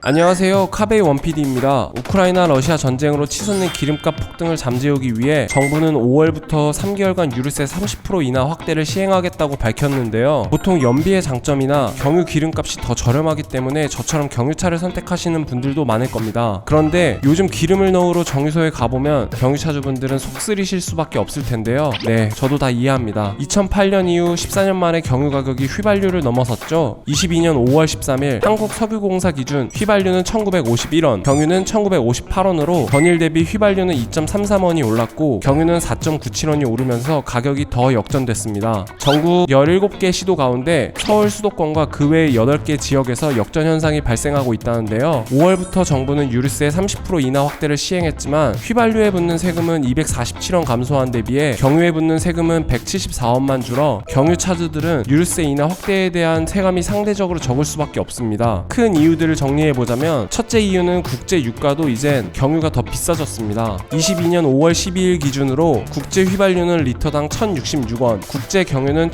안녕하세요, 카베이 원PD입니다. 우크라이나 러시아 전쟁으로 치솟는 기름값 폭등을 잠재우기 위해 정부는 5월부터 3개월간 유류세 30% 인하 확대를 시행하겠다고 밝혔는데요. 보통 연비의 장점이나 경유 기름값이 더 저렴하기 때문에 저처럼 경유차를 선택하시는 분들도 많을 겁니다. 그런데 요즘 기름을 넣으러 정유소에 가보면 경유차주분들은 속 쓰리실 수밖에 없을 텐데요. 네, 저도 다 이해합니다. 2008년 이후 14년 만에 경유 가격이 휘발유를 넘어섰죠. 22년 5월 13일 한국석유공사 기준 휘발유는 1951원, 경유는 1958원으로 전일 대비 휘발유는 2.33원이 올랐고 경유는 4.97원이 오르면서 가격이 더 역전됐습니다. 전국 17개 시도 가운데 서울 수도권과 그 외 8개 지역에서 역전 현상이 발생하고 있다는데요. 5월부터 정부는 유류세 30% 인하 확대를 시행했지만 휘발유에 붙는 세금은 247원 감소한 데 비해 경유에 붙는 세금은 174원만 줄어 경유 차주들은 유류세 인하 확대에 대한 체감이 상대적으로 적을 수밖에 없습니다. 큰 이유들을 정리해보자면 첫째 이유는 국제 유가도 이젠 경유가 더 비싸졌습니다. 22년 5월 12일 기준으로 국제 휘발유는 리터당 1,066원, 국제 경유는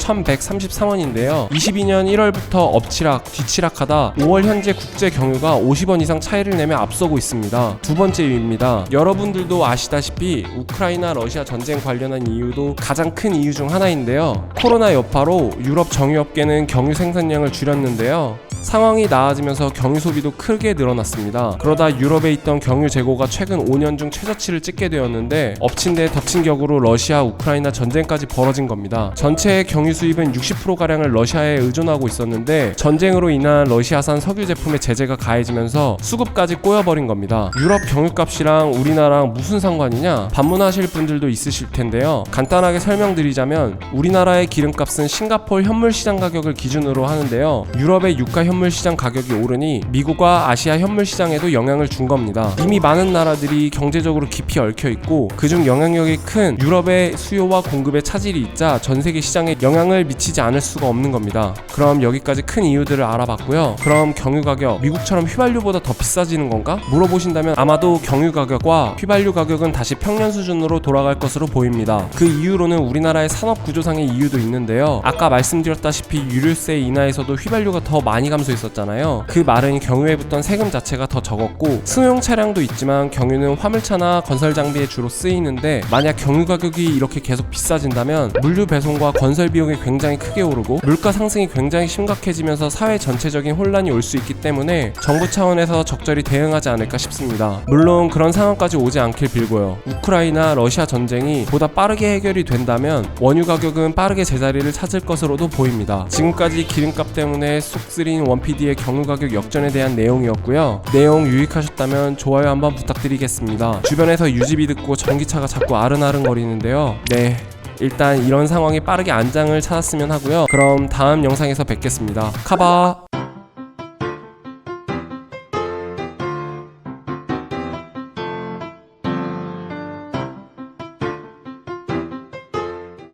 1,133원인데요. 22년 1월부터 엎치락 뒤치락하다 5월 현재 국제 경유가 50원 이상 차이를 내며 앞서고 있습니다. 두 번째 이유입니다. 여러분들도 아시다시피 우크라이나 러시아 전쟁 관련한 이유도 가장 큰 이유 중 하나인데요. 코로나 여파로 유럽 정유업계는 경유 생산량을 줄였는데요. 상황이 나아지면서 경유 소비도 크게 늘어났습니다. 그러다 유럽에 있던 경유 재고가 최근 5년 중 최저치를 찍게 되었는데 엎친 데 덮친 격으로 러시아 우크라이나 전쟁까지 벌어진 겁니다. 전체 경유 수입은 60%가량을 러시아에 의존하고 있었는데 전쟁으로 인한 러시아산 석유 제품의 제재가 가해지면서 수급까지 꼬여버린 겁니다. 유럽 경유값이랑 우리나라랑 무슨 상관이냐? 반문하실 분들도 있으실 텐데요. 간단하게 설명드리자면 우리나라의 기름값은 싱가포르 현물시장 가격을 기준으로 하는데요. 유럽의 유가 현물시장 가격이 오르니 미국과 아시아 현물시장에도 영향을 준 겁니다. 이미 많은 나라들이 경제적으로 깊이 얽혀있고 그중 영향력이 큰 유럽의 수요와 공급에 차질이 있자 전세계 시장에 영향을 미치지 않을 수가 없는 겁니다. 그럼 여기까지 큰 이유들을 알아봤고요. 그럼 경유 가격 미국처럼 휘발유보다 더 비싸지는 건가? 물어보신다면 아마도 경유 가격과 휘발유 가격은 다시 평년 수준으로 돌아갈 것으로 보입니다. 그 이유로는 우리나라의 산업 구조상의 이유도 있는데요. 아까 말씀드렸다시피 유류세 인하에서도 휘발유가 더 많이 감소했었잖아요. 그 말은 경유에 붙던 세금 자체가 더 적었고 승용 차량도 있지만 경유는 화물차나 건설 장비에 주로 쓰이는데 만약 경유 가격이 이렇게 계속 비싸진다면 물류 배송과 건설 비용이 굉장히 크게 오르고 물가 상승이 굉장히 심각해지면서 사회 전체적인 혼란이 올 수 있기 때문에 정부 차원에서 적절히 대응하지 않을까 싶습니다. 물론 그런 상황까지 오지 않길 빌고요. 우크라이나 러시아 전쟁이 보다 빠르게 해결이 된다면 원유 가격은 빠르게 제자리를 찾을 것으로도 보입니다. 지금까지 기름값 때문에 속 쓰린 원PD의 경유 가격 역전에 대한 내용이었고요. 내용 유익하셨다면 좋아요 한번 부탁드리겠습니다. 주변에서 유지비 듣고 전기차가 자꾸 아른아른 거리는데요. 네, 일단 이런 상황이 빠르게 안장을 찾았으면 하고요. 그럼 다음 영상에서 뵙겠습니다. 카바.